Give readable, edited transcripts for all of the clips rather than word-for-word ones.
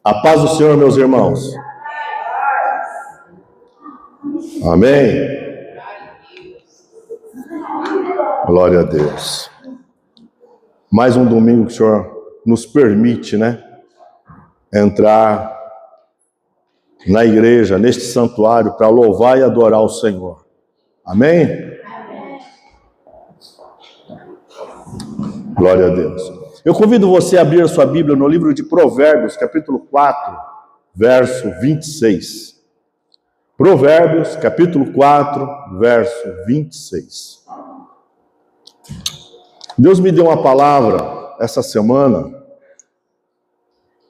A paz do Senhor, meus irmãos. Amém. Glória a Deus. Mais um domingo que o Senhor nos permite, entrar na igreja, neste santuário, para louvar e adorar o Senhor. Amém? Glória a Deus. Eu convido você a abrir a sua Bíblia no livro de Provérbios, capítulo 4, verso 26. Provérbios, capítulo 4, verso 26. Deus me deu uma palavra essa semana,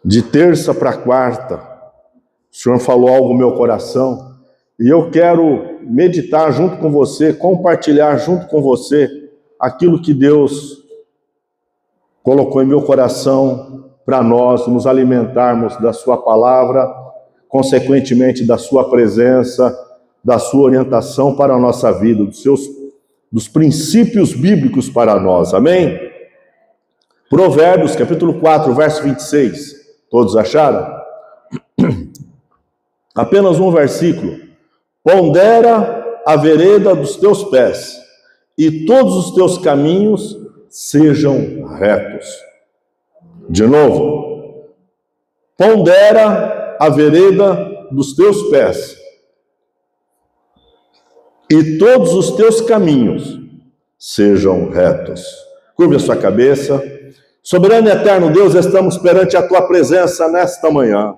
de terça para quarta. O Senhor falou algo no meu coração, e eu quero meditar junto com você, compartilhar junto com você aquilo que Deus colocou em meu coração para nós nos alimentarmos da sua palavra, consequentemente da sua presença, da sua orientação para a nossa vida, dos princípios bíblicos para nós. Amém? Provérbios, capítulo 4, verso 26. Todos acharam? Apenas um versículo. Pondera a vereda dos teus pés, e todos os teus caminhos sejam retos. De novo. Pondera a vereda dos teus pés, e todos os teus caminhos sejam retos. Curve a sua cabeça. Soberano e eterno Deus, estamos perante a tua presença nesta manhã.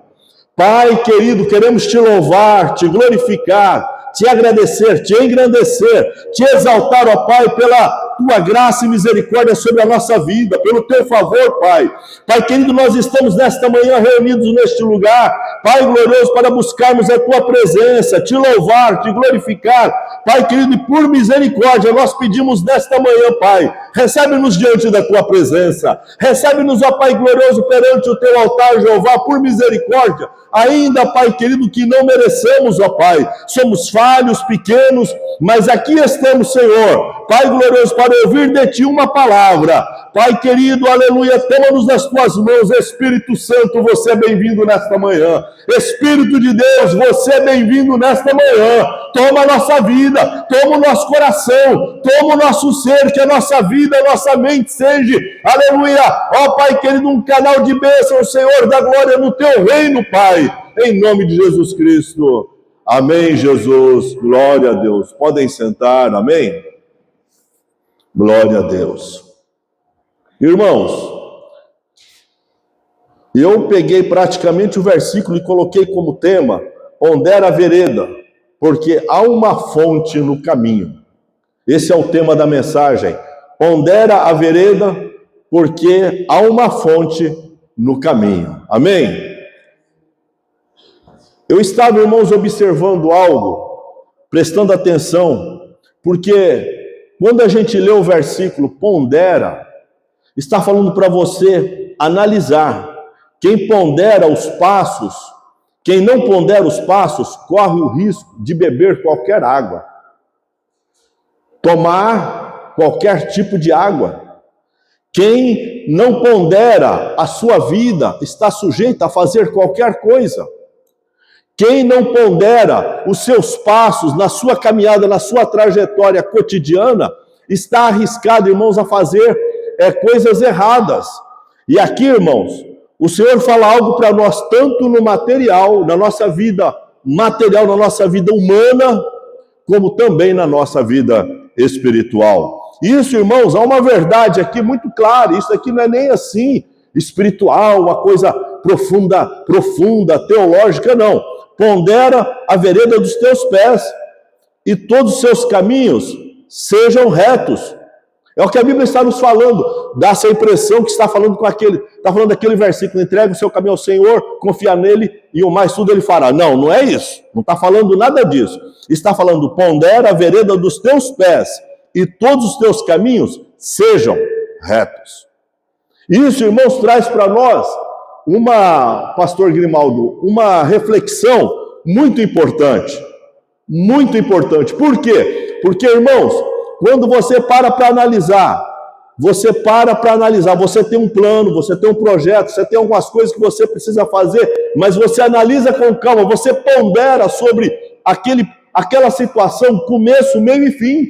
Pai querido, queremos te louvar, te glorificar, te agradecer, te engrandecer, te exaltar, ó Pai, pela tua graça e misericórdia sobre a nossa vida, pelo teu favor, Pai. Pai querido, nós estamos nesta manhã reunidos neste lugar, Pai glorioso, para buscarmos a tua presença, te louvar, te glorificar. Pai querido, e por misericórdia, nós pedimos nesta manhã, Pai, recebe-nos diante da tua presença, recebe-nos, ó Pai glorioso, perante o teu altar, Jeová, por misericórdia, ainda, Pai querido, que não merecemos, ó Pai, somos falhos, pequenos, mas aqui estamos, Senhor, Pai glorioso, para ouvir de Ti uma palavra. Pai querido, aleluia, toma-nos nas Tuas mãos. Espírito Santo, você é bem-vindo nesta manhã. Espírito de Deus, você é bem-vindo nesta manhã. Toma a nossa vida, toma o nosso coração, toma o nosso ser, que a nossa vida, a nossa mente seja, aleluia, ó Pai querido, um canal de bênção, Senhor da glória no Teu reino, Pai, em nome de Jesus Cristo. Amém, Jesus, glória a Deus. Podem sentar, amém? Glória a Deus. Irmãos, eu peguei praticamente o versículo e coloquei como tema, pondera a vereda, porque há uma fonte no caminho. Esse é o tema da mensagem. Pondera a vereda, porque há uma fonte no caminho. Amém? Eu estava, irmãos, observando algo, prestando atenção, porque quando a gente lê o versículo pondera, está falando para você analisar. Quem pondera os passos, quem não pondera os passos, corre o risco de beber qualquer água, tomar qualquer tipo de água. Quem não pondera a sua vida está sujeito a fazer qualquer coisa. Quem não pondera os seus passos na sua caminhada, na sua trajetória cotidiana, está arriscado, irmãos, a fazer coisas erradas. E aqui, irmãos, o Senhor fala algo para nós, tanto no material, na nossa vida material, na nossa vida humana, como também na nossa vida espiritual. Isso, irmãos, há uma verdade aqui muito clara. Isso aqui não é nem assim espiritual, uma coisa profunda, teológica, não. Pondera a vereda dos teus pés, e todos os seus caminhos sejam retos. É o que a Bíblia está nos falando. Dá essa impressão que está falando daquele versículo, entrega o seu caminho ao Senhor, confia nele, e o mais tudo ele fará. Não, não é isso. Não está falando nada disso. Está falando, pondera a vereda dos teus pés, e todos os teus caminhos sejam retos. Isso, irmãos, traz para nós pastor Grimaldo, uma reflexão muito importante. Muito importante. Por quê? Porque, irmãos, quando você para analisar você para analisar, você tem um plano, você tem um projeto, você tem algumas coisas que você precisa fazer, mas você analisa com calma, você pondera sobre aquela situação, começo, meio e fim.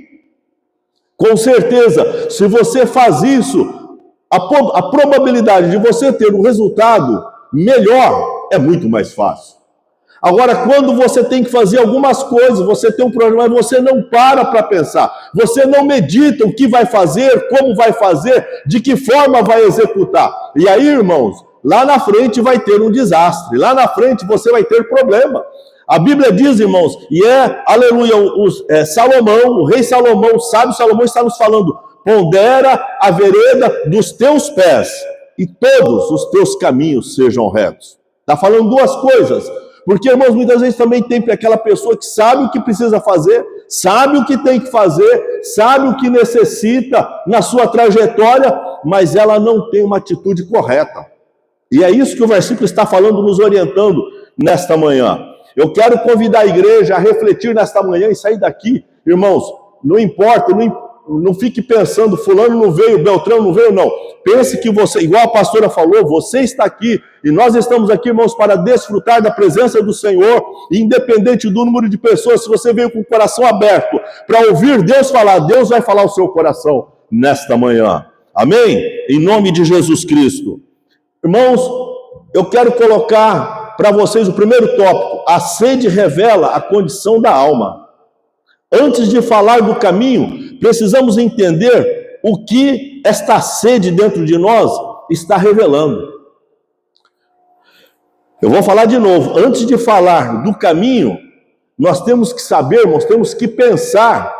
Com certeza, se você faz isso, a probabilidade de você ter um resultado melhor é muito mais fácil. Agora, quando você tem que fazer algumas coisas, você tem um problema, mas você não para pensar, você não medita o que vai fazer, como vai fazer, de que forma vai executar. E aí, irmãos, lá na frente vai ter um desastre, lá na frente você vai ter problema. A Bíblia diz, irmãos, e aleluia, Salomão, o rei Salomão, o sábio Salomão está nos falando, pondera a vereda dos teus pés, e todos os teus caminhos sejam retos. Está falando duas coisas. Porque, irmãos, muitas vezes também tem aquela pessoa que sabe o que precisa fazer, sabe o que tem que fazer, sabe o que necessita na sua trajetória, mas ela não tem uma atitude correta. E é isso que o versículo está falando, nos orientando nesta manhã. Eu quero convidar a igreja a refletir nesta manhã e sair daqui. Irmãos, não importa, não fique pensando, fulano não veio, Beltrão não veio, não. Pense que você, igual a pastora falou, você está aqui, e nós estamos aqui, irmãos, para desfrutar da presença do Senhor, independente do número de pessoas. Se você veio com o coração aberto para ouvir Deus falar, Deus vai falar ao seu coração nesta manhã. Amém? Em nome de Jesus Cristo. Irmãos, eu quero colocar para vocês o primeiro tópico. A sede revela a condição da alma. Antes de falar do caminho, precisamos entender o que esta sede dentro de nós está revelando. Eu vou falar de novo. Antes de falar do caminho, nós temos que saber, nós temos que pensar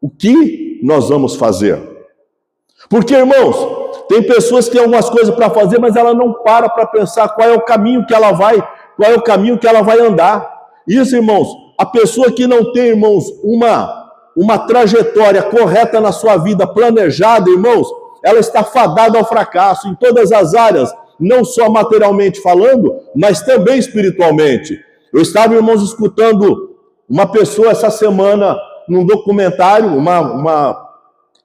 o que nós vamos fazer. Porque, irmãos, tem pessoas que têm algumas coisas para fazer, mas ela não para pensar qual é o caminho que ela vai, qual é o caminho que ela vai andar. Isso, irmãos, a pessoa que não tem, irmãos, uma trajetória correta na sua vida, planejada, irmãos, ela está fadada ao fracasso em todas as áreas, não só materialmente falando, mas também espiritualmente. Eu estava, irmãos, escutando uma pessoa essa semana num documentário,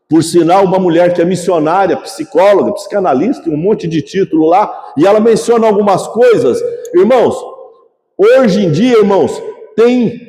por sinal, uma mulher que é missionária, psicóloga, psicanalista, um monte de título lá, e ela menciona algumas coisas. Irmãos, hoje em dia, irmãos, tem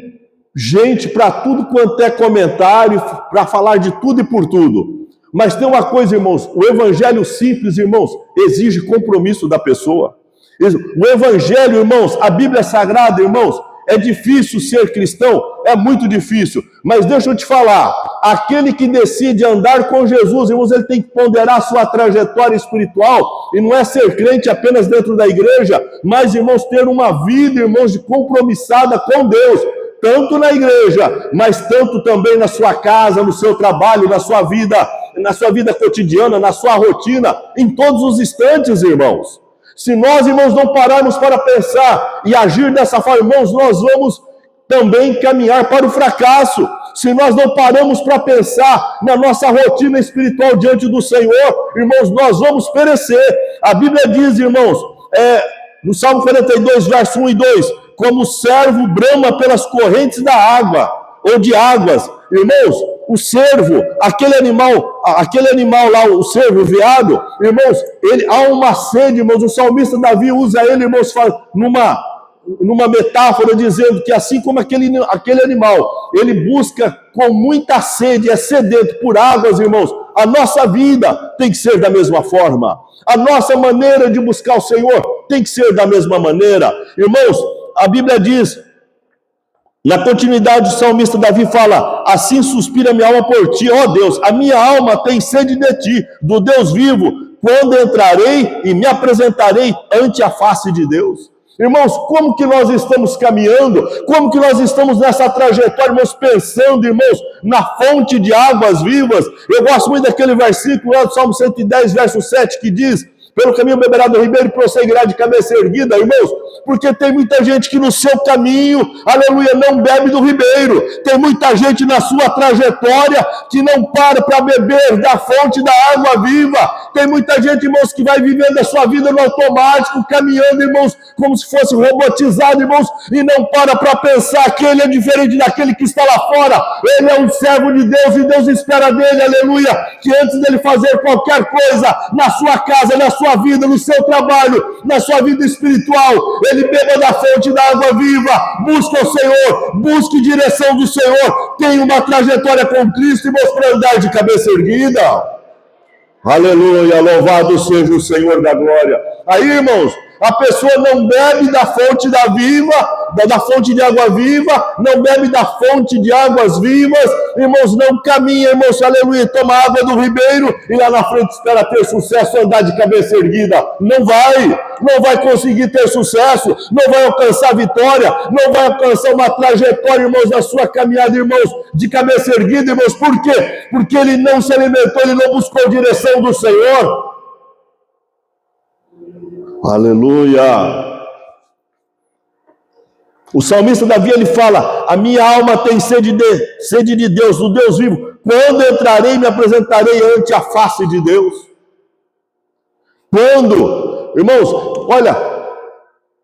gente para tudo quanto é comentário, para falar de tudo e por tudo. Mas tem uma coisa, irmãos, o evangelho simples, irmãos, exige compromisso da pessoa. O evangelho, irmãos, a Bíblia Sagrada, irmãos, é difícil ser cristão, é muito difícil, mas deixa eu te falar, aquele que decide andar com Jesus, irmãos, ele tem que ponderar a sua trajetória espiritual, e não é ser crente apenas dentro da igreja, mas, irmãos, ter uma vida, irmãos, de compromissada com Deus, tanto na igreja, mas tanto também na sua casa, no seu trabalho, na sua vida cotidiana, na sua rotina, em todos os instantes, irmãos. Se nós, irmãos, não pararmos para pensar e agir dessa forma, irmãos, nós vamos também caminhar para o fracasso. Se nós não paramos para pensar na nossa rotina espiritual diante do Senhor, irmãos, nós vamos perecer. A Bíblia diz, irmãos, no Salmo 42, verso 1 e 2, como o servo brama pelas correntes da água, ou de águas. Irmãos, o cervo, aquele animal lá, o cervo, o veado, irmãos, há uma sede, irmãos, o salmista Davi usa ele, irmãos, numa metáfora, dizendo que assim como aquele animal, ele busca com muita sede, é sedento por águas, irmãos, a nossa vida tem que ser da mesma forma, a nossa maneira de buscar o Senhor tem que ser da mesma maneira. Irmãos, a Bíblia diz, na continuidade, o salmista Davi fala, assim suspira minha alma por ti, ó Deus, a minha alma tem sede de ti, do Deus vivo, quando entrarei e me apresentarei ante a face de Deus. Irmãos, como que nós estamos caminhando, como que nós estamos nessa trajetória, irmãos, pensando, irmãos, na fonte de águas vivas. Eu gosto muito daquele versículo lá do Salmo 110, verso 7, que diz, pelo caminho beberá do ribeiro e prosseguirá de cabeça erguida, irmãos, porque tem muita gente que no seu caminho, aleluia, não bebe do ribeiro. Tem muita gente na sua trajetória que não para beber da fonte da água viva. Tem muita gente, irmãos, que vai vivendo a sua vida no automático, caminhando, irmãos, como se fosse robotizado, irmãos, e não para pensar que ele é diferente daquele que está lá fora. Ele é um servo de Deus e Deus espera dele, aleluia, que antes dele fazer qualquer coisa na sua casa, na sua vida, no seu trabalho, na sua vida espiritual, ele beba da fonte da água viva, busque o Senhor, busque direção do Senhor, tenha uma trajetória com Cristo, irmãos, para andar de cabeça erguida. Aleluia, louvado seja o Senhor da glória. Aí, irmãos, a pessoa não bebe da fonte da fonte de água viva, não bebe da fonte de águas vivas, irmãos, não caminha, irmãos, aleluia, toma água do ribeiro e lá na frente espera ter sucesso, andar de cabeça erguida. Não vai conseguir ter sucesso, não vai alcançar vitória, não vai alcançar uma trajetória, irmãos, da sua caminhada, irmãos, de cabeça erguida, irmãos. Por quê? Porque ele não se alimentou, ele não buscou a direção do Senhor. Aleluia. O salmista Davi, ele fala: a minha alma tem sede de Deus, do Deus vivo. Quando entrarei e me apresentarei ante a face de Deus? Quando? Irmãos, olha,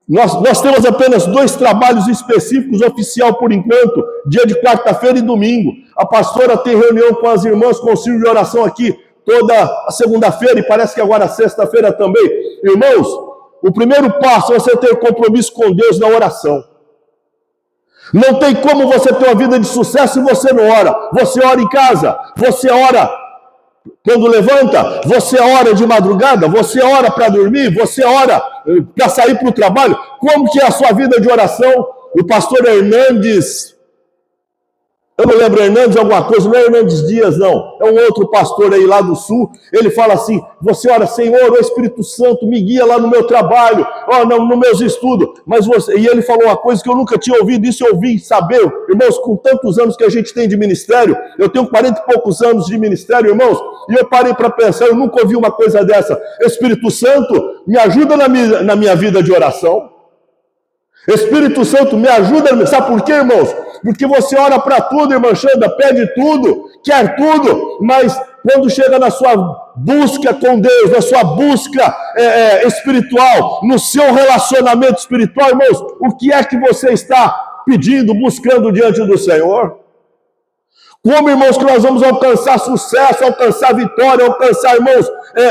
nós temos apenas 2 trabalhos específicos, oficial por enquanto, dia de quarta-feira e domingo. A pastora tem reunião com as irmãs, concílio de oração aqui toda a segunda-feira, e parece que agora sexta-feira também. Irmãos, o primeiro passo é você ter compromisso com Deus na oração. Não tem como você ter uma vida de sucesso se você não ora. Você ora em casa, você ora quando levanta, você ora de madrugada, você ora para dormir, você ora para sair para o trabalho. Como que é a sua vida de oração? O pastor Hernandes, eu não lembro, Hernandes alguma coisa, não é Hernandes Dias, não. É um outro pastor aí lá do sul. Ele fala assim: você ora, Senhor, o Espírito Santo, me guia lá no meu trabalho, nos meus estudos. E ele falou uma coisa que eu nunca tinha ouvido, isso eu ouvi saber, irmãos, com tantos anos que a gente tem de ministério. Eu tenho 40 e poucos anos de ministério, irmãos, e eu parei para pensar, eu nunca ouvi uma coisa dessa. Espírito Santo, me ajuda na minha vida de oração. Espírito Santo, me ajuda, sabe por quê, irmãos? Porque você ora para tudo, irmã Xanda, pede tudo, quer tudo, mas quando chega na sua busca com Deus, na sua busca espiritual, no seu relacionamento espiritual, irmãos, o que é que você está pedindo, buscando diante do Senhor? Como, irmãos, que nós vamos alcançar sucesso, alcançar vitória, alcançar, irmãos,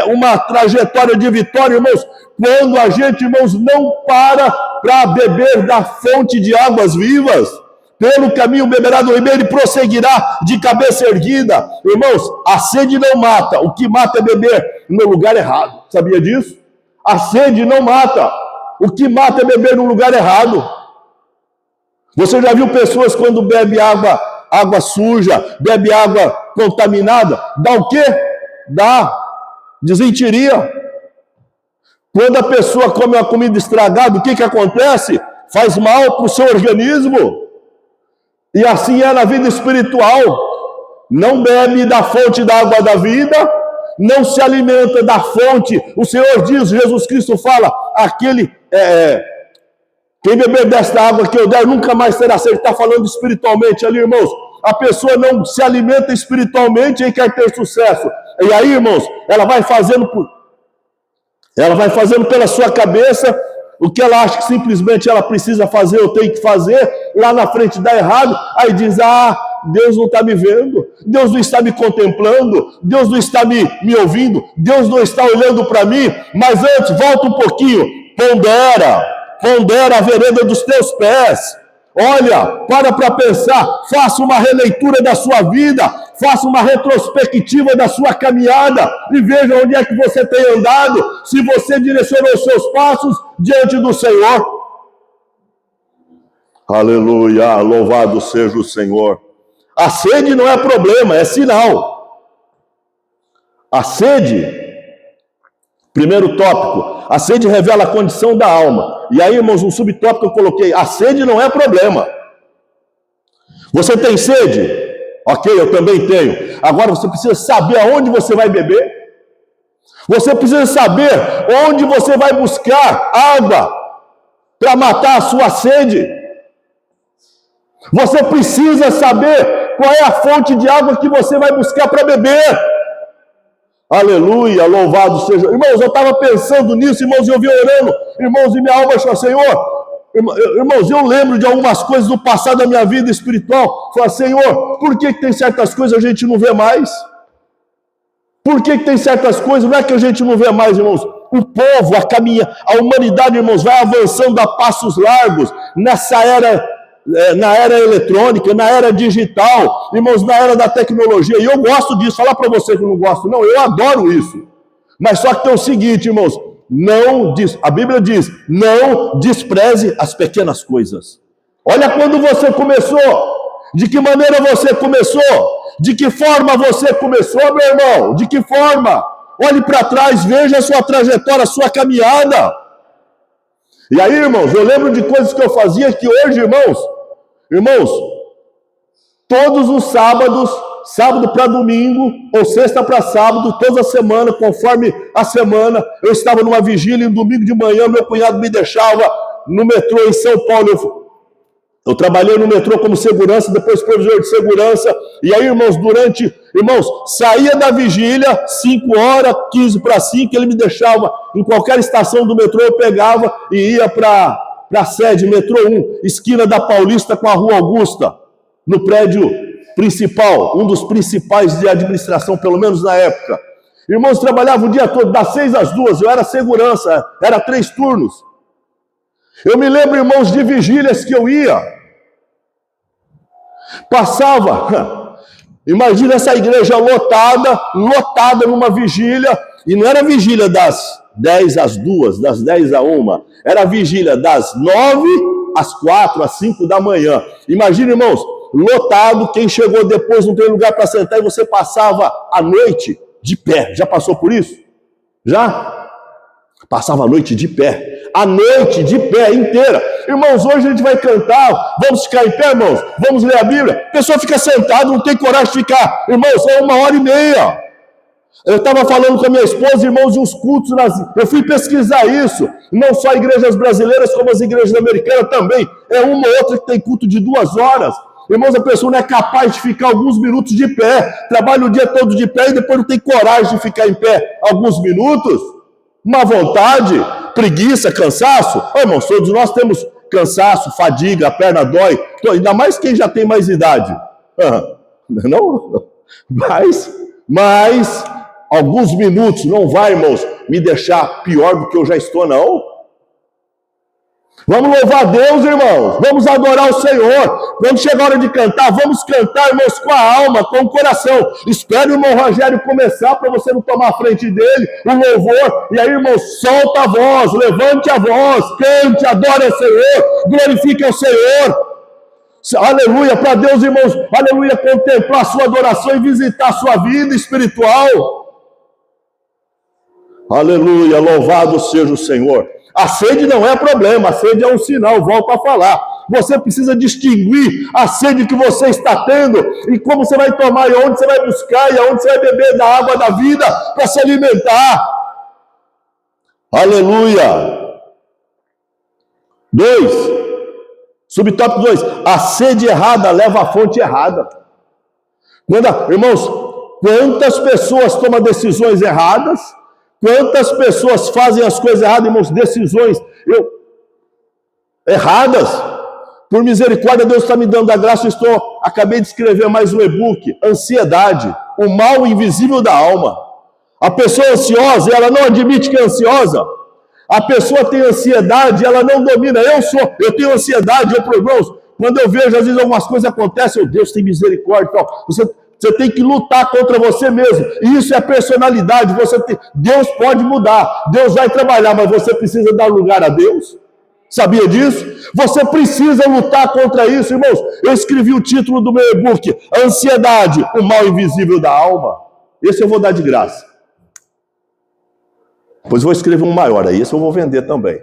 uma trajetória de vitória, irmãos, quando a gente, irmãos, não para beber da fonte de águas vivas? Pelo caminho beberá do ribeiro e prosseguirá de cabeça erguida. Irmãos, a sede não mata, o que mata é beber no lugar errado. Sabia disso? A sede não mata, o que mata é beber no lugar errado. Você já viu pessoas quando bebe água suja, bebe água contaminada, dá o quê? Dá desenteria. Quando a pessoa come uma comida estragada, o que acontece? Faz mal para o seu organismo. E assim é na vida espiritual. Não bebe da fonte da água da vida, não se alimenta da fonte. O Senhor diz, Jesus Cristo fala, quem beber desta água que eu der nunca mais terá sede. Ele está falando espiritualmente ali, irmãos. A pessoa não se alimenta espiritualmente e quer ter sucesso. E aí, irmãos, ela vai fazendo pela sua cabeça o que ela acha que simplesmente ela precisa fazer, eu tenho que fazer. Lá na frente dá errado, aí diz: Deus não está me vendo, Deus não está me contemplando, Deus não está me ouvindo, Deus não está olhando para mim. Mas antes, volta um pouquinho, pondera a vereda dos teus pés. Olha, para pensar, faça uma releitura da sua vida, faça uma retrospectiva da sua caminhada e veja onde é que você tem andado, se você direcionou os seus passos diante do Senhor. Aleluia, louvado seja o Senhor. A sede não é problema, é sinal. A sede, primeiro tópico, a sede revela a condição da alma. E aí, irmãos, um subtópico eu coloquei: a sede não é problema. Você tem sede? Ok, eu também tenho. Agora você precisa saber aonde você vai beber. Você precisa saber onde você vai buscar água para matar a sua sede. Você precisa saber qual é a fonte de água que você vai buscar para beber. Aleluia, louvado seja. Irmãos, eu estava pensando nisso, irmãos, e eu vim orando. Irmãos, e minha alma achou, Senhor, irmãos, eu lembro de algumas coisas do passado da minha vida espiritual. Falei, Senhor, por que tem certas coisas a gente não vê mais? Por que tem certas coisas, não é que a gente não vê mais, irmãos? O povo, a humanidade, irmãos, vai avançando a passos largos nessa era, na era eletrônica, na era digital, irmãos, na era da tecnologia. E eu gosto disso, falar para você que eu não gosto, não, eu adoro isso. Mas só que tem o seguinte, irmãos, a Bíblia diz, não despreze as pequenas coisas. Olha quando você começou, de que maneira você começou, de que forma você começou, meu irmão, de que forma? Olhe para trás, veja a sua trajetória, a sua caminhada. E aí, irmãos, eu lembro de coisas que eu fazia que hoje, irmãos, todos os sábados, sábado para domingo, ou sexta para sábado, toda semana, conforme a semana, eu estava numa vigília, e no domingo de manhã, meu cunhado me deixava no metrô em São Paulo. Eu trabalhei no metrô como segurança, depois provisor de segurança, e aí, irmãos, saía da vigília, 5 horas, 15 para 5, ele me deixava em qualquer estação do metrô, eu pegava e ia para a sede, metrô 1, esquina da Paulista com a Rua Augusta, no prédio principal, um dos principais de administração, pelo menos na época. Irmãos, trabalhava o dia todo, das 6 às 2, eu era segurança, era 3 turnos. Eu me lembro, irmãos, de vigílias que eu ia, passava, imagina essa igreja lotada numa vigília, e não era vigília das 10 às 2, das 10 à 1, era vigília das 9 às 4, às 5 da manhã. Imagina, irmãos, lotado, quem chegou depois não tem lugar para sentar, e você passava a noite de pé. Já passou por isso? Já? Passava a noite de pé. A noite de pé inteira. Irmãos, hoje a gente vai cantar, vamos ficar em pé, irmãos, vamos ler a Bíblia. A pessoa fica sentada, não tem coragem de ficar. Irmãos, é 1h30. Eu estava falando com a minha esposa, irmãos, de uns cultos, eu fui pesquisar isso, não só igrejas brasileiras, como as igrejas americanas também. É uma ou outra que tem culto de 2 horas. Irmãos, a pessoa não é capaz de ficar alguns minutos de pé, trabalha o dia todo de pé e depois não tem coragem de ficar em pé alguns minutos. Má vontade, preguiça, cansaço. Irmãos, todos nós temos cansaço, fadiga, a perna dói, ainda mais quem já tem mais idade. Não? Mas alguns minutos não vai, irmãos, me deixar pior do que eu já estou, não. Vamos louvar a Deus, irmãos. Vamos adorar o Senhor. Quando chegar a hora de cantar, vamos cantar, irmãos, com a alma, com o coração. Espere o irmão Rogério começar para você não tomar a frente dele, o louvor. E aí, irmãos, solta a voz, levante a voz, cante, adore ao Senhor, glorifique ao Senhor. Aleluia, para Deus, irmãos, aleluia, contemplar a sua adoração e visitar a sua vida espiritual. Aleluia, louvado seja o Senhor. A sede não é problema, a sede é um sinal, volto a falar. Você precisa distinguir a sede que você está tendo e como você vai tomar, e onde você vai buscar, e aonde você vai beber da água da vida para se alimentar. Aleluia. 2, subtópico 2, a sede errada leva à fonte errada. Irmãos, quantas pessoas tomam decisões erradas? Quantas pessoas fazem as coisas erradas, irmãos, decisões erradas? Por misericórdia, Deus está me dando a graça, acabei de escrever mais um e-book, Ansiedade, o mal invisível da alma. A pessoa ansiosa, ela não admite que é ansiosa. A pessoa tem ansiedade, ela não domina. Eu tenho ansiedade, irmãos, quando eu vejo, às vezes algumas coisas acontecem, Deus tem misericórdia, então, você tem que lutar contra você mesmo. E isso é personalidade. Deus pode mudar. Deus vai trabalhar, mas você precisa dar lugar a Deus. Sabia disso? Você precisa lutar contra isso, irmãos. Eu escrevi o título do meu e-book, Ansiedade, o mal invisível da alma. Esse eu vou dar de graça. Pois vou escrever um maior aí. Esse eu vou vender também.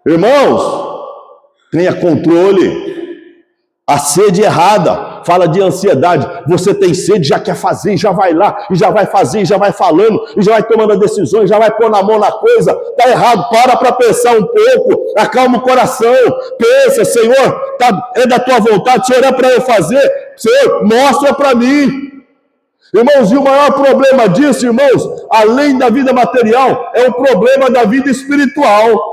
Irmãos, tenha controle. A sede errada. fala de ansiedade. Você tem sede, já quer fazer, já vai lá, e já vai fazer, e já vai falando, e já vai tomando decisões, já vai pôr na mão na coisa. Está errado, para pensar um pouco, acalma o coração, pensa, Senhor, é da tua vontade, Senhor, é para eu fazer, Senhor, mostra para mim. Irmãos, e o maior problema disso, irmãos, além da vida material, é o problema da vida espiritual.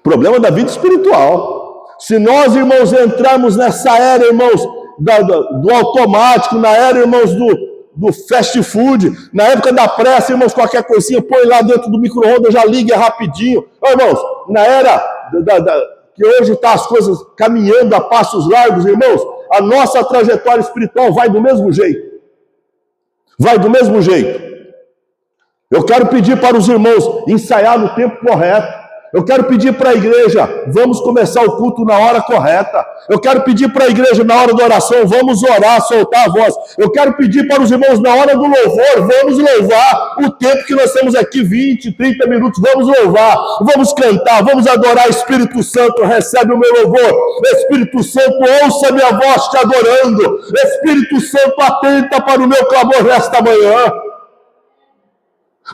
Problema da vida espiritual. Se nós, irmãos, entrarmos nessa era, irmãos, do automático, na era, irmãos, do fast food, na época da pressa, irmãos, qualquer coisinha, põe lá dentro do micro-ondas, já liga rapidinho. Irmãos, na era que hoje está as coisas caminhando a passos largos, irmãos, a nossa trajetória espiritual vai do mesmo jeito. Vai do mesmo jeito. Eu quero pedir para os irmãos ensaiar no tempo correto. Eu quero pedir para a igreja, vamos começar o culto na hora correta. Eu quero pedir para a igreja na hora da oração, vamos orar, soltar a voz. Eu quero pedir para os irmãos na hora do louvor, vamos louvar. O tempo que nós temos aqui, 20, 30 minutos, vamos louvar, vamos cantar, vamos adorar. Espírito Santo, recebe o meu louvor. Espírito Santo, ouça minha voz te adorando. Espírito Santo, atenta para o meu clamor nesta manhã.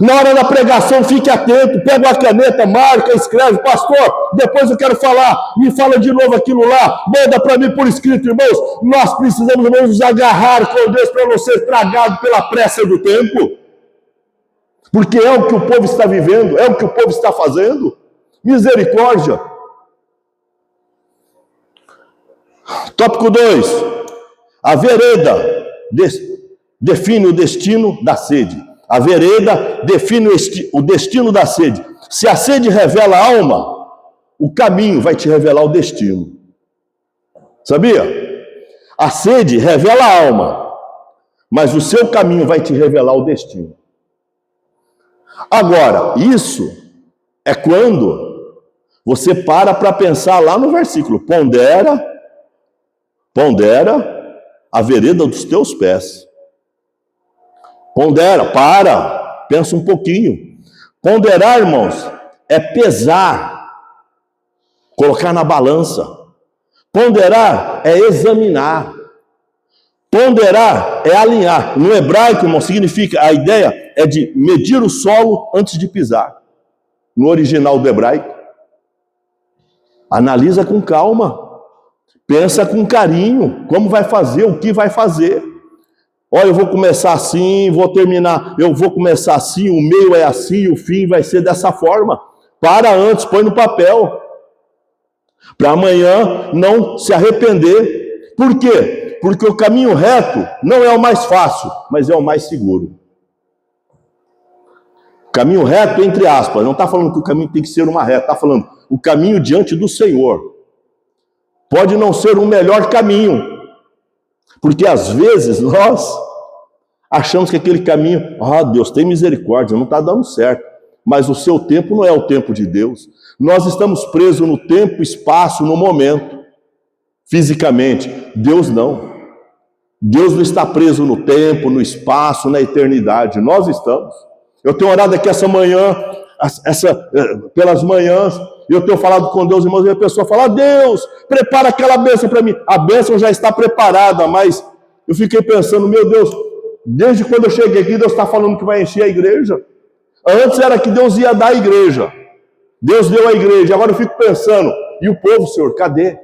Na hora da pregação, fique atento, pega uma caneta, marca, escreve, pastor, depois eu quero falar, me fala de novo aquilo lá, manda para mim por escrito, irmãos. Nós precisamos, irmãos, nos agarrar com Deus para não ser tragado pela pressa do tempo, porque é o que o povo está vivendo, é o que o povo está fazendo. Misericórdia. Tópico 2. A vereda define o destino da sede. A vereda define o destino da sede. Se a sede revela a alma, o caminho vai te revelar o destino. Sabia? A sede revela a alma, mas o seu caminho vai te revelar o destino. Agora, isso é quando você para pensar lá no versículo. Pondera a vereda dos teus pés. Pondera, pensa um pouquinho. Ponderar, irmãos, é pesar, colocar na balança. Ponderar é examinar. Ponderar é alinhar. No hebraico, irmão, significa, a ideia é de medir o solo antes de pisar. No original do hebraico. Analisa com calma. Pensa com carinho. Como vai fazer, o que vai fazer. Olha, eu vou começar assim, vou terminar, eu vou começar assim, o meio é assim, o fim vai ser dessa forma. Para antes, põe no papel. Para amanhã não se arrepender. Por quê? Porque o caminho reto não é o mais fácil, mas é o mais seguro. Caminho reto, entre aspas, não está falando que o caminho tem que ser uma reta, está falando o caminho diante do Senhor. Pode não ser o melhor caminho, porque às vezes nós achamos que aquele caminho, Deus tem misericórdia, não está dando certo. Mas o seu tempo não é o tempo de Deus. Nós estamos presos no tempo, espaço, no momento. Fisicamente. Deus não. Deus não está preso no tempo, no espaço, na eternidade. Nós estamos. Eu tenho orado aqui essa manhã, pelas manhãs, e eu tenho falado com Deus, irmãos, e a pessoa fala, Deus, prepara aquela bênção para mim. A bênção já está preparada, mas eu fiquei pensando, meu Deus, desde quando eu cheguei aqui, Deus está falando que vai encher a igreja. Antes era que Deus ia dar a igreja. Deus deu a igreja. Agora eu fico pensando, e o povo, Senhor, cadê?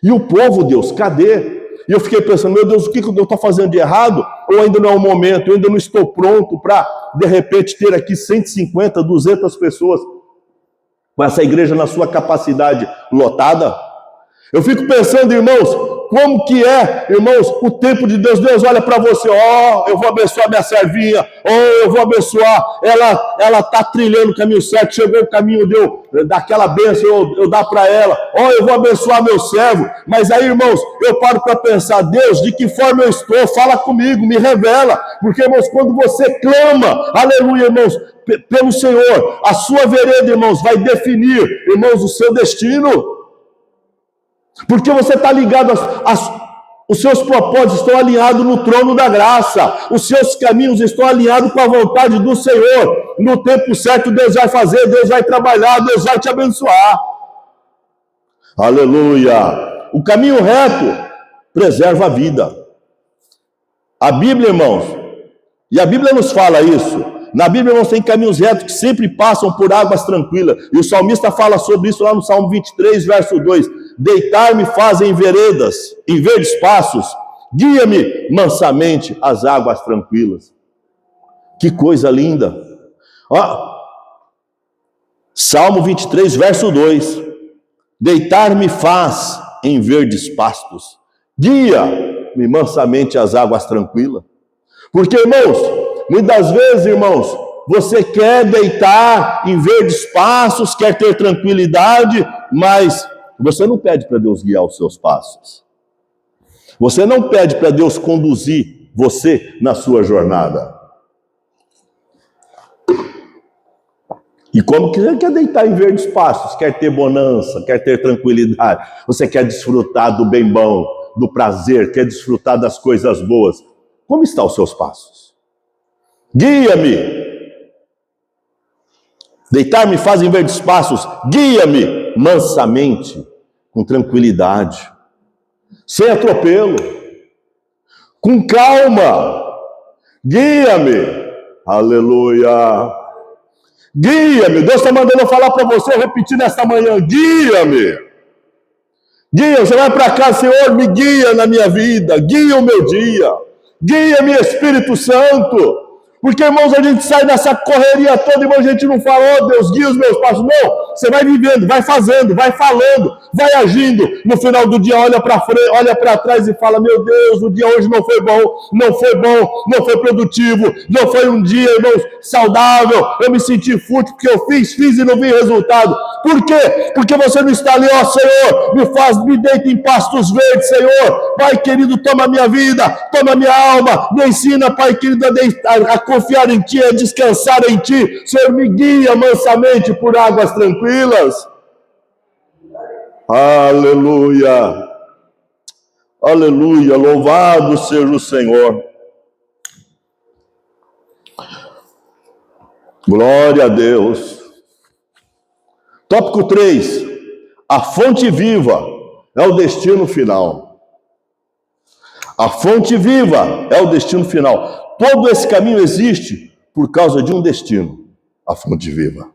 E o povo, Deus, cadê? E eu fiquei pensando, meu Deus, o que eu estou fazendo de errado? Ou ainda não é o momento, eu ainda não estou pronto para, de repente, ter aqui 150, 200 pessoas com essa igreja na sua capacidade lotada? Eu fico pensando, irmãos, como que é, irmãos, o tempo de Deus. Deus olha para você, eu vou abençoar minha servinha, eu vou abençoar, ela está trilhando o caminho certo, chegou o caminho daquela bênção, eu dar para ela, eu vou abençoar meu servo. Mas aí, irmãos, eu paro para pensar, Deus, de que forma eu estou? Fala comigo, me revela, porque, irmãos, quando você clama, aleluia, irmãos, pelo Senhor, a sua vereda, irmãos, vai definir, irmãos, o seu destino. Porque você está ligado, os seus propósitos estão alinhados no trono da graça, os seus caminhos estão alinhados com a vontade do Senhor. No tempo certo Deus vai fazer, Deus vai trabalhar, Deus vai te abençoar. Aleluia! O caminho reto preserva a vida. A Bíblia, irmãos, e a Bíblia nos fala isso. Na Bíblia, irmãos, tem caminhos retos que sempre passam por águas tranquilas. E o salmista fala sobre isso lá no Salmo 23, verso 2. Deitar-me fazem veredas, em verdes passos, guia-me mansamente às águas tranquilas. Que coisa linda! Ó, Salmo 23, verso 2. Deitar-me faz em verdes pastos, guia-me mansamente às águas tranquilas. Porque, irmãos, muitas vezes, irmãos, você quer deitar em verdes passos, quer ter tranquilidade, mas você não pede para Deus guiar os seus passos. Você não pede para Deus conduzir você na sua jornada. E como que você quer deitar em verdes pastos, quer ter bonança, quer ter tranquilidade, você quer desfrutar do bem bom, do prazer, quer desfrutar das coisas boas. Como estão os seus passos? Guia-me. Deitar-me faz em verdes passos, guia-me mansamente, com tranquilidade, sem atropelo, com calma. Guia-me. Aleluia. Guia-me. Deus está mandando eu falar para você, repetir nesta manhã, guia-me. Guia, você vai para cá, Senhor, me guia na minha vida, guia o meu dia. Guia-me, Espírito Santo. Porque, irmãos, a gente sai dessa correria toda, irmão, a gente não fala, oh Deus, guia os meus passos. Não, você vai vivendo, vai fazendo, vai falando, vai agindo. No final do dia, olha para frente, olha para trás e fala, meu Deus, o dia hoje não foi bom, não foi produtivo, não foi um dia, irmãos, saudável. Eu me senti fútil porque eu fiz e não vi resultado. Por quê? Porque você não está ali, ó Senhor, me deita em pastos verdes, Senhor. Pai querido, toma minha vida, toma minha alma, me ensina, Pai querido, a confiar em Ti, a descansar em Ti. Senhor, me guia mansamente por águas tranquilas. Aleluia. Aleluia. Louvado seja o Senhor. Glória a Deus. Tópico 3. A fonte viva é o destino final. A fonte viva é o destino final. Todo esse caminho existe por causa de um destino, a fonte viva.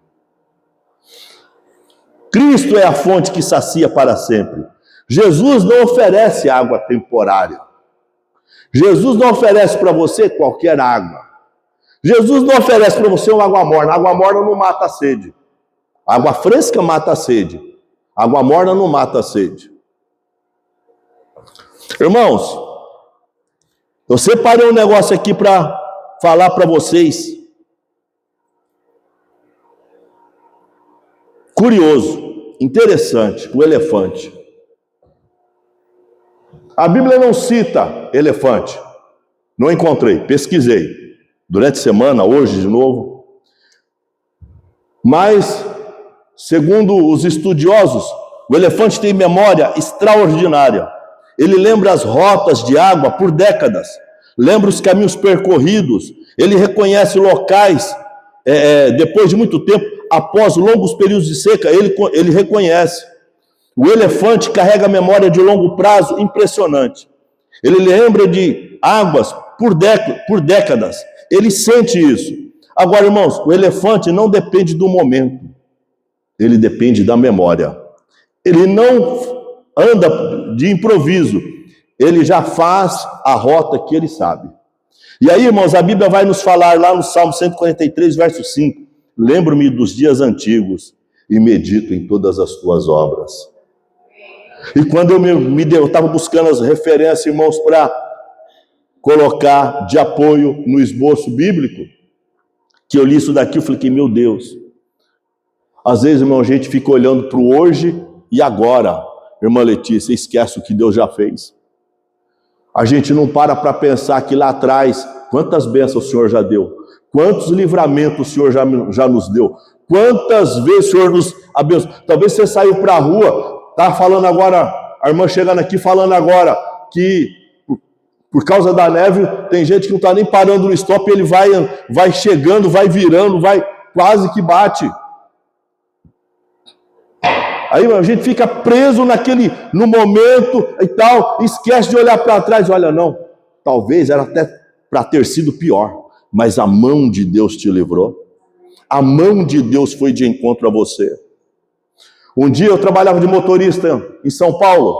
Cristo é a fonte que sacia para sempre. Jesus não oferece água temporária. Jesus não oferece para você qualquer água. Jesus não oferece para você uma água morna. Água morna não mata a sede. Água fresca mata a sede. Água morna não mata a sede. Irmãos, eu separei um negócio aqui para falar para vocês. Curioso, interessante, o elefante. A Bíblia não cita elefante. Não encontrei, pesquisei. Durante a semana, hoje de novo. Mas, segundo os estudiosos, o elefante tem memória extraordinária. Ele lembra as rotas de água por décadas, lembra os caminhos percorridos, ele reconhece locais, depois de muito tempo, após longos períodos de seca, ele reconhece. O elefante carrega memória de longo prazo impressionante. Ele lembra de águas por décadas, ele sente isso. Agora, irmãos, o elefante não depende do momento, ele depende da memória. Ele não anda de improviso, ele já faz a rota que ele sabe. E aí, irmãos, a Bíblia vai nos falar lá no Salmo 143, verso 5, lembro-me dos dias antigos e medito em todas as tuas obras. E quando eu estava buscando as referências, irmãos, para colocar de apoio no esboço bíblico, que eu li isso daqui, eu falei que, meu Deus, às vezes, irmão, a gente fica olhando para o hoje e agora. Irmã Letícia, esquece o que Deus já fez. A gente não para pensar que lá atrás, quantas bênçãos o Senhor já deu, quantos livramentos o Senhor já nos deu, quantas vezes o Senhor nos abençoou. Talvez você saiu para a rua, está falando agora, a irmã chegando aqui falando agora, que por causa da neve, tem gente que não está nem parando no stop, ele vai chegando, vai virando, quase que bate. Aí a gente fica preso no momento e tal, esquece de olhar para trás. Olha, não, talvez era até para ter sido pior, mas a mão de Deus te livrou. A mão de Deus foi de encontro a você. Um dia eu trabalhava de motorista em São Paulo.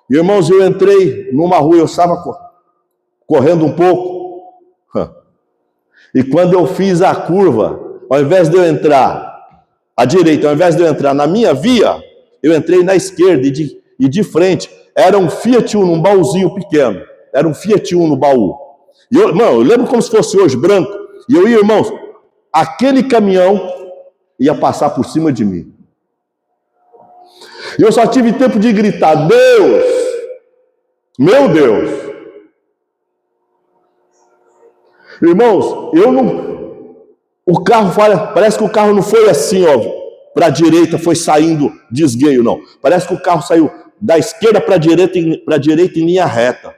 E, irmãos, eu entrei numa rua, eu estava correndo um pouco. E quando eu fiz a curva, ao invés de eu entrar à direita, ao invés de eu entrar na minha via, eu entrei na esquerda e de frente. Era um Fiat Uno, um baúzinho pequeno. Era um Fiat Uno baú. E eu lembro como se fosse hoje, branco. E eu ia, irmãos, aquele caminhão ia passar por cima de mim. E eu só tive tempo de gritar: Deus, meu Deus. Irmãos, o carro, parece que o carro não foi assim, ó, para a direita, foi saindo de esgueio, não. Parece que o carro saiu da esquerda para a direita em linha reta.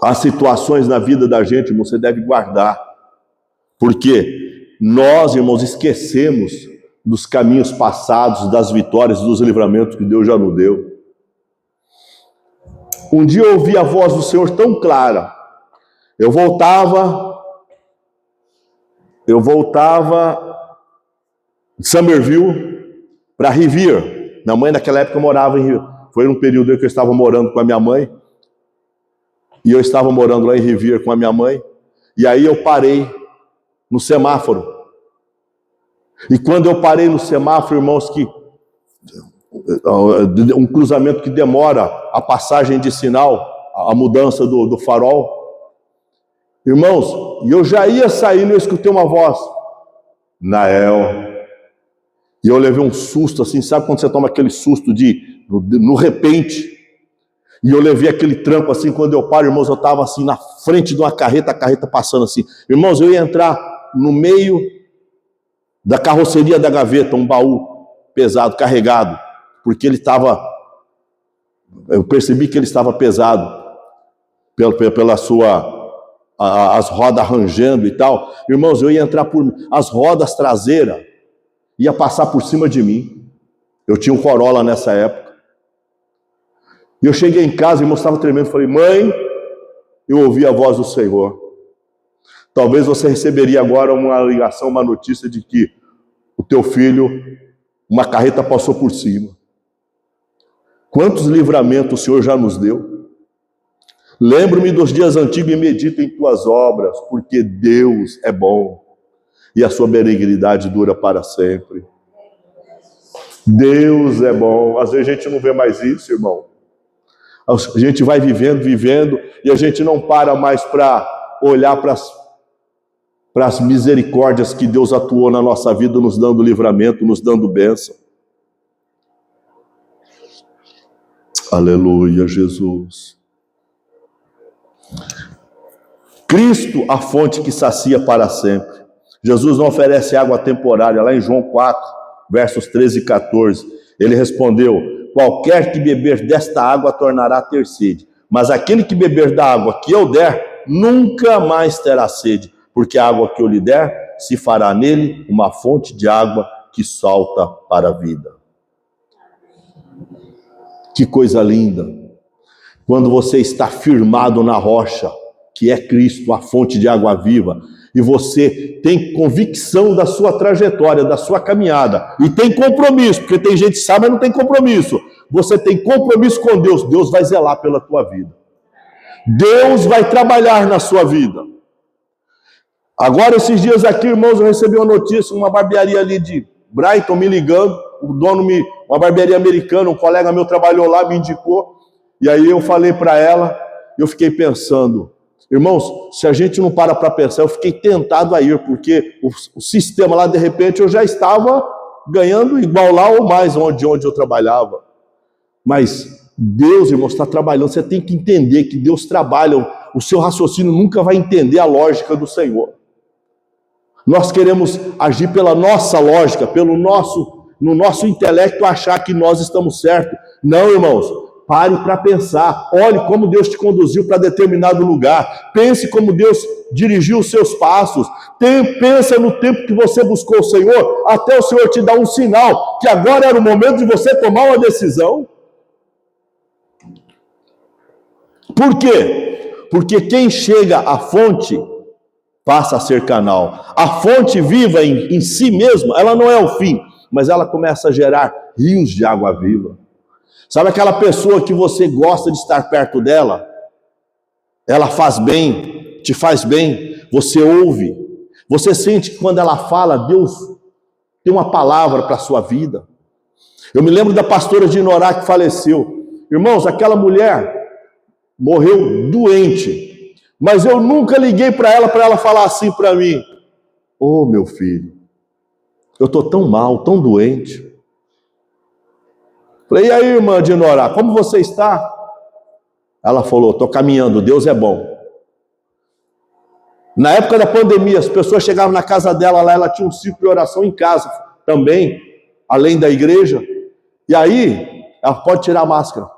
As situações na vida da gente, irmão, você deve guardar. Porque nós, irmãos, esquecemos dos caminhos passados, das vitórias, dos livramentos que Deus já nos deu. Um dia eu ouvi a voz do Senhor tão clara. Eu voltava de Somerville para Revere. Minha mãe naquela época morava em Revere. Foi um período em que eu estava morando com a minha mãe. E eu estava morando lá em Revere com a minha mãe. E aí eu parei no semáforo. E quando eu parei no semáforo, irmãos, um cruzamento que demora a passagem de sinal, a mudança do farol. Irmãos, e eu já ia saindo e eu escutei uma voz: Nael. E eu levei um susto, assim, sabe quando você toma aquele susto no repente? E eu levei aquele tranco assim, quando eu paro, irmãos, eu estava assim na frente de uma carreta, a carreta passando assim. Irmãos, eu ia entrar no meio da carroceria da gaveta, um baú pesado, carregado, porque eu percebi que ele estava pesado, as rodas rangendo e tal. Irmãos, eu ia entrar as rodas traseiras, ia passar por cima de mim. Eu tinha um Corolla nessa época. E eu cheguei em casa, irmão, estava tremendo, falei: mãe, eu ouvi a voz do Senhor. Talvez você receberia agora uma ligação, uma notícia de que o teu filho, uma carreta passou por cima. Quantos livramentos o Senhor já nos deu? Lembro-me dos dias antigos e medito em tuas obras, porque Deus é bom e a sua benignidade dura para sempre. Deus é bom. Às vezes a gente não vê mais isso, irmão. A gente vai vivendo, e a gente não para mais para olhar para as misericórdias que Deus atuou na nossa vida, nos dando livramento, nos dando bênção. Aleluia, Jesus. Cristo, a fonte que sacia para sempre. Jesus não oferece água temporária. Lá em João 4, versos 13 e 14, ele respondeu: qualquer que beber desta água tornará a ter sede, mas aquele que beber da água que eu der, nunca mais terá sede, porque a água que eu lhe der, se fará nele uma fonte de água que salta para a vida. Que coisa linda! Quando você está firmado na rocha, que é Cristo, a fonte de água viva, e você tem convicção da sua trajetória, da sua caminhada, e tem compromisso, porque tem gente que sabe, mas não tem compromisso. Você tem compromisso com Deus, Deus vai zelar pela tua vida. Deus vai trabalhar na sua vida. Agora, esses dias aqui, irmãos, eu recebi uma notícia, uma barbearia ali de Brighton me ligando, uma barbearia americana, um colega meu trabalhou lá, me indicou, e aí eu falei para ela, eu fiquei pensando, irmãos, se a gente não para pensar, eu fiquei tentado a ir, porque o sistema lá, de repente, eu já estava ganhando igual lá ou mais onde eu trabalhava. Mas Deus, irmãos, está trabalhando, você tem que entender que Deus trabalha, o seu raciocínio nunca vai entender a lógica do Senhor. Nós queremos agir pela nossa lógica, no nosso intelecto, achar que nós estamos certos. Não, irmãos, Pare para pensar, olhe como Deus te conduziu para determinado lugar, pense como Deus dirigiu os seus passos, pensa no tempo que você buscou o Senhor, até o Senhor te dar um sinal, que agora era o momento de você tomar uma decisão. Por quê? Porque quem chega à fonte passa a ser canal. A fonte viva em si mesma, ela não é o fim, mas ela começa a gerar rios de água viva. Sabe aquela pessoa que você gosta de estar perto dela? Ela faz bem, te faz bem, você ouve, você sente que quando ela fala, Deus tem uma palavra para a sua vida. Eu me lembro da pastora de Inorá que faleceu. Irmãos, aquela mulher morreu doente, mas eu nunca liguei para ela falar assim para mim: ô meu filho, eu estou tão mal, tão doente. Falei: e aí, irmã de Inorá, como você está? Ela falou: estou caminhando, Deus é bom. Na época da pandemia, as pessoas chegavam na casa dela, lá ela tinha um ciclo de oração em casa também, além da igreja. E aí, ela pode tirar a máscara.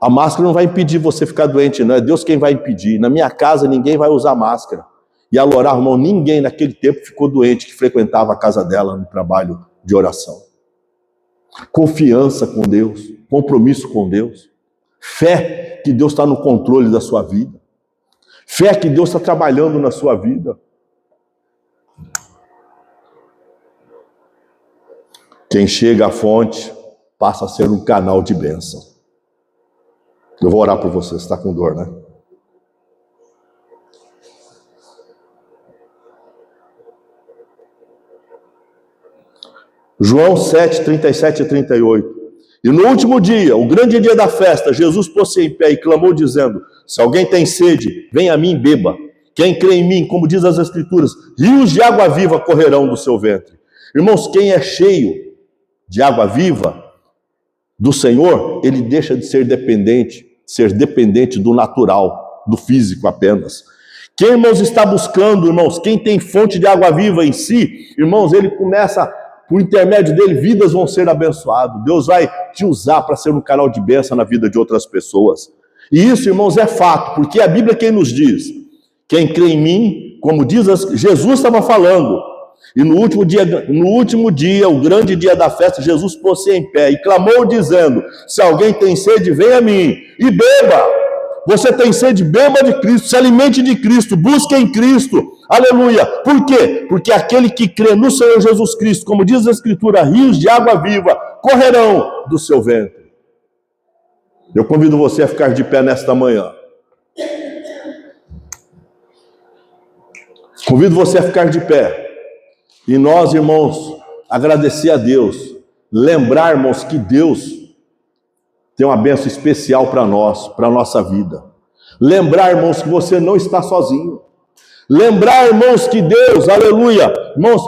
A máscara não vai impedir você ficar doente, não é Deus quem vai impedir. Na minha casa, ninguém vai usar máscara. E ela orava, irmão, ninguém naquele tempo ficou doente que frequentava a casa dela no trabalho de oração. Confiança com Deus, compromisso com Deus, fé que Deus está no controle da sua vida, fé que Deus está trabalhando na sua vida. Quem chega à fonte passa a ser um canal de bênção. Eu vou orar por você, você está com dor, né? João 7, 37 e 38. E no último dia, o grande dia da festa, Jesus pôs-se em pé e clamou dizendo: se alguém tem sede, venha a mim e beba. Quem crê em mim, como diz as Escrituras, rios de água viva correrão do seu ventre. Irmãos, quem é cheio de água viva do Senhor, ele deixa de ser dependente do natural, do físico apenas. Quem, irmãos, está buscando, irmãos, quem tem fonte de água viva em si, irmãos, ele começa, por intermédio dele, vidas vão ser abençoadas. Deus vai te usar para ser um canal de bênção na vida de outras pessoas. E isso, irmãos, é fato, porque é a Bíblia quem nos diz. Quem crê em mim, como diz, Jesus estava falando. E no último dia, o grande dia da festa, Jesus pôs-se em pé e clamou dizendo: se alguém tem sede, venha a mim e beba. Você tem sede, beba de Cristo, se alimente de Cristo, busque em Cristo. Aleluia. Por quê? Porque aquele que crê no Senhor Jesus Cristo, como diz a Escritura, rios de água viva correrão do seu ventre. Eu convido você a ficar de pé nesta manhã. Convido você a ficar de pé. E nós, irmãos, agradecer a Deus, lembrar, irmãos, que Deus tem uma bênção especial para nós, para a nossa vida. Lembrar, irmãos, que você não está sozinho. Lembrar, irmãos, que Deus, aleluia, irmãos,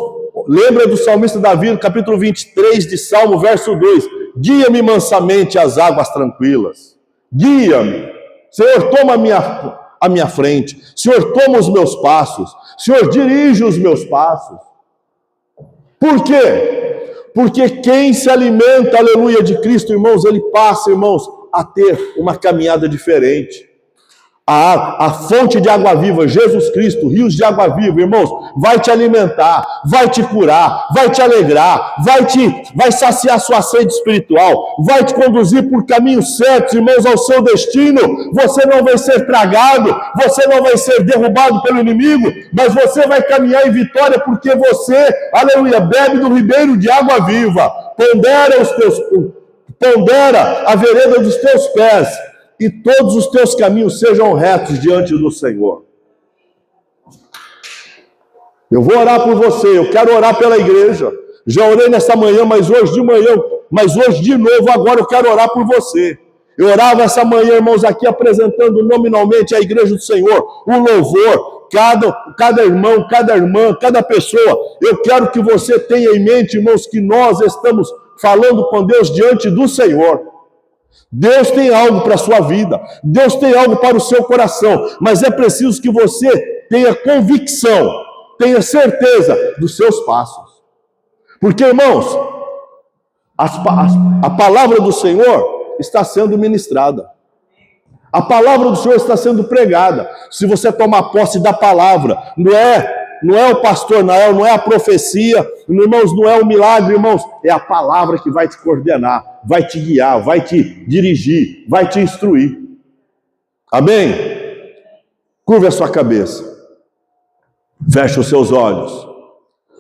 lembra do salmista Davi, no capítulo 23 de Salmo, verso 2, guia-me mansamente às águas tranquilas, guia-me, Senhor, toma a minha frente, Senhor, toma os meus passos, Senhor, dirige os meus passos. Por quê? Porque quem se alimenta, aleluia, de Cristo, irmãos, ele passa, irmãos, a ter uma caminhada diferente. A fonte de água viva, Jesus Cristo, rios de água viva, irmãos, vai te alimentar, vai te curar, vai te alegrar, vai saciar sua sede espiritual, vai te conduzir por caminhos certos, irmãos, ao seu destino. Você não vai ser tragado, você não vai ser derrubado pelo inimigo, mas você vai caminhar em vitória, porque você, aleluia, bebe do ribeiro de água viva, pondera a vereda dos teus pés, e todos os teus caminhos sejam retos diante do Senhor. Eu vou orar por você, eu quero orar pela igreja. Já orei nessa manhã, mas hoje de novo, agora eu quero orar por você. Eu orava essa manhã, irmãos, aqui apresentando nominalmente a igreja do Senhor, o louvor, cada irmão, cada irmã, cada pessoa. Eu quero que você tenha em mente, irmãos, que nós estamos falando com Deus diante do Senhor. Deus tem algo para a sua vida, Deus tem algo para o seu coração, mas é preciso que você tenha convicção, tenha certeza dos seus passos. Porque, irmãos, a palavra do Senhor está sendo ministrada. A palavra do Senhor está sendo pregada. Se você tomar posse da palavra, não é o pastor Nael, não é a profecia, irmãos, não é o milagre, irmãos, é a palavra que vai te coordenar, vai te guiar, vai te dirigir, vai te instruir. Amém? Curva a sua cabeça, feche os seus olhos.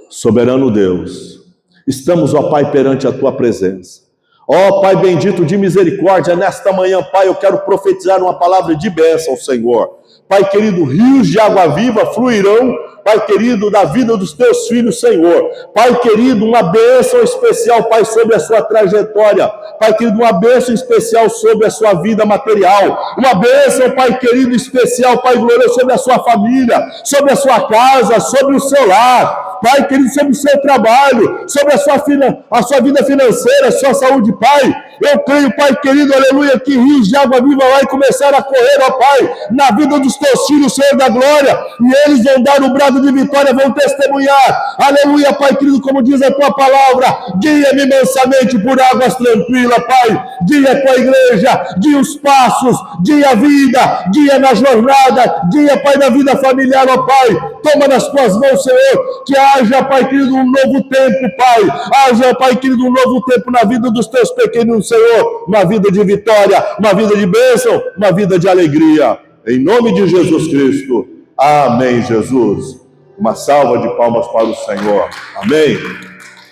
Soberano Deus, estamos, ó Pai, perante a tua presença. Ó Pai bendito de misericórdia, nesta manhã, Pai, eu quero profetizar uma palavra de bênção, Senhor. Pai querido, rios de água viva fluirão, Pai querido, da vida dos teus filhos, Senhor. Pai querido, uma bênção especial, Pai, sobre a sua trajetória. Pai querido, uma bênção especial sobre a sua vida material. Uma bênção, Pai querido, especial, Pai glorioso, sobre a sua família, sobre a sua casa, sobre o seu lar. Pai querido, sobre o seu trabalho, sobre a sua vida financeira, a sua saúde, Pai. Eu creio, Pai querido, aleluia, que rios de água viva vai começar a correr, ó Pai, na vida dos teus filhos, Senhor da glória, e eles vão dar o brado de vitória, vão testemunhar, aleluia, Pai querido, como diz a tua palavra, guia-me mansamente por águas tranquilas, Pai, guia a tua igreja, guia os passos, guia a vida, guia na jornada, guia, Pai, na vida familiar, ó Pai, toma nas tuas mãos, Senhor, que haja, Pai querido, um novo tempo, Pai, haja, Pai querido, um novo tempo na vida dos teus pequenos, Senhor, uma vida de vitória, uma vida de bênção, uma vida de alegria, em nome de Jesus Cristo, amém, Jesus. Uma salva de palmas para o Senhor, amém.